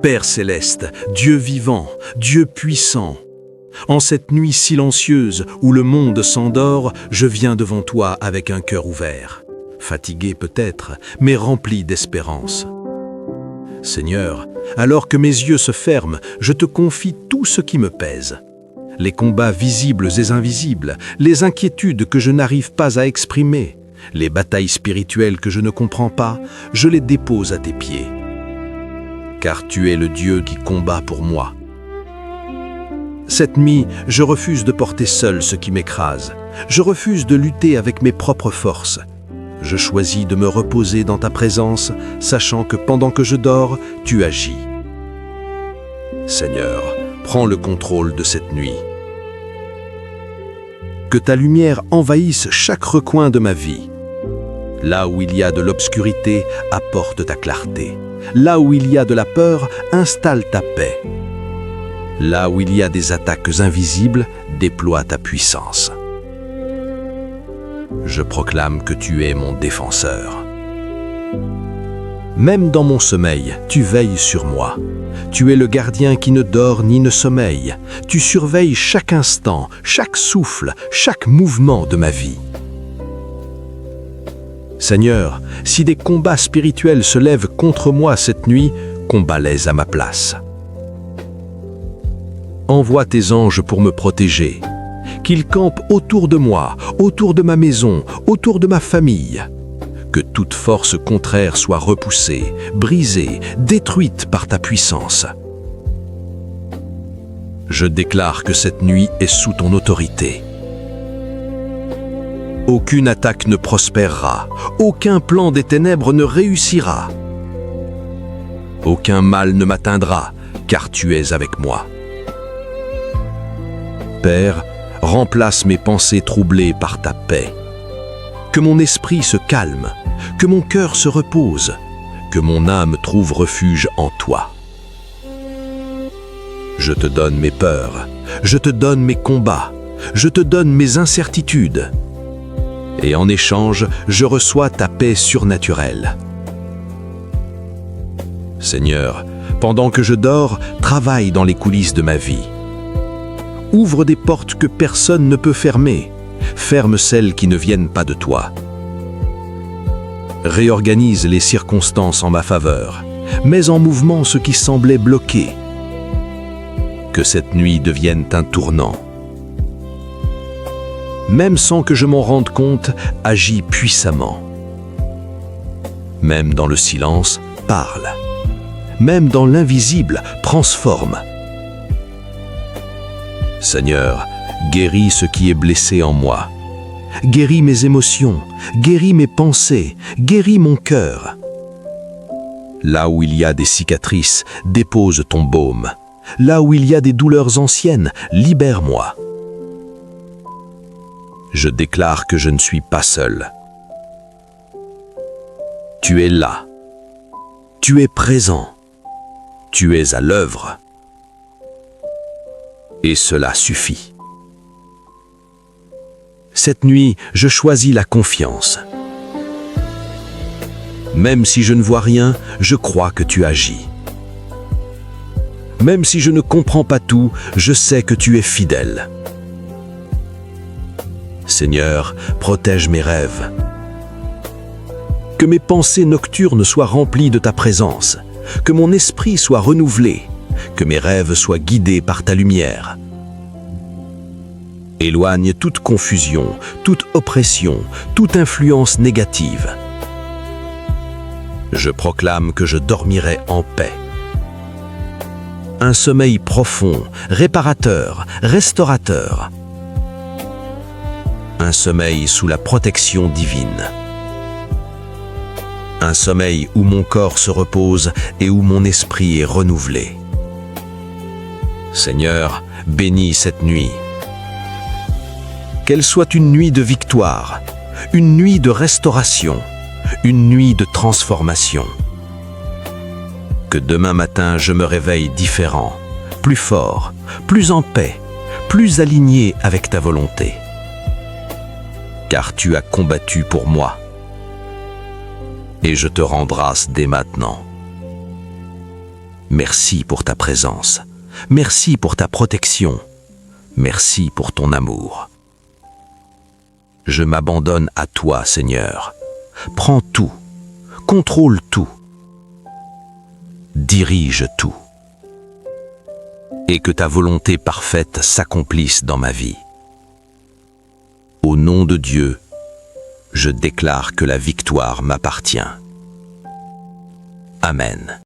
Père céleste, Dieu vivant, Dieu puissant, en cette nuit silencieuse où le monde s'endort, je viens devant toi avec un cœur ouvert, fatigué peut-être, mais rempli d'espérance. Seigneur, alors que mes yeux se ferment, je te confie tout ce qui me pèse. Les combats visibles et invisibles, les inquiétudes que je n'arrive pas à exprimer, les batailles spirituelles que je ne comprends pas, je les dépose à tes pieds. Car tu es le Dieu qui combat pour moi. Cette nuit, je refuse de porter seul ce qui m'écrase. Je refuse de lutter avec mes propres forces. Je choisis de me reposer dans ta présence, sachant que pendant que je dors, tu agis. Seigneur, prends le contrôle de cette nuit. Que ta lumière envahisse chaque recoin de ma vie. Là où il y a de l'obscurité, apporte ta clarté. Là où il y a de la peur, installe ta paix. Là où il y a des attaques invisibles, déploie ta puissance. Je proclame que tu es mon défenseur. Même dans mon sommeil, tu veilles sur moi. Tu es le gardien qui ne dort ni ne sommeille. Tu surveilles chaque instant, chaque souffle, chaque mouvement de ma vie. Seigneur, si des combats spirituels se lèvent contre moi cette nuit, combats-les à ma place. Envoie tes anges pour me protéger, qu'ils campent autour de moi, autour de ma maison, autour de ma famille. Que toute force contraire soit repoussée, brisée, détruite par ta puissance. Je déclare que cette nuit est sous ton autorité. Aucune attaque ne prospérera, aucun plan des ténèbres ne réussira. Aucun mal ne m'atteindra, car tu es avec moi. Père, remplace mes pensées troublées par ta paix. Que mon esprit se calme, que mon cœur se repose, que mon âme trouve refuge en toi. Je te donne mes peurs, je te donne mes combats, je te donne mes incertitudes. Et en échange, je reçois ta paix surnaturelle. Seigneur, pendant que je dors, travaille dans les coulisses de ma vie. Ouvre des portes que personne ne peut fermer. Ferme celles qui ne viennent pas de toi. Réorganise les circonstances en ma faveur. Mets en mouvement ce qui semblait bloqué. Que cette nuit devienne un tournant. Même sans que je m'en rende compte, agis puissamment. Même dans le silence, parle. Même dans l'invisible, transforme. Seigneur, guéris ce qui est blessé en moi. Guéris mes émotions, guéris mes pensées, guéris mon cœur. Là où il y a des cicatrices, dépose ton baume. Là où il y a des douleurs anciennes, libère-moi. Je déclare que je ne suis pas seul. Tu es là. Tu es présent. Tu es à l'œuvre. Et cela suffit. Cette nuit, je choisis la confiance. Même si je ne vois rien, je crois que tu agis. Même si je ne comprends pas tout, je sais que tu es fidèle. Seigneur, protège mes rêves. Que mes pensées nocturnes soient remplies de ta présence, que mon esprit soit renouvelé, que mes rêves soient guidés par ta lumière. Éloigne toute confusion, toute oppression, toute influence négative. Je proclame que je dormirai en paix. Un sommeil profond, réparateur, restaurateur. Un sommeil sous la protection divine. Un sommeil où mon corps se repose et où mon esprit est renouvelé. Seigneur, bénis cette nuit. Qu'elle soit une nuit de victoire, une nuit de restauration, une nuit de transformation. Que demain matin je me réveille différent, plus fort, plus en paix, plus aligné avec ta volonté. Car tu as combattu pour moi. Et je te rends grâce dès maintenant. Merci pour ta présence. Merci pour ta protection. Merci pour ton amour. Je m'abandonne à toi, Seigneur. Prends tout, contrôle tout, dirige tout. Et que ta volonté parfaite s'accomplisse dans ma vie. Au nom de Dieu, je déclare que la victoire m'appartient. Amen.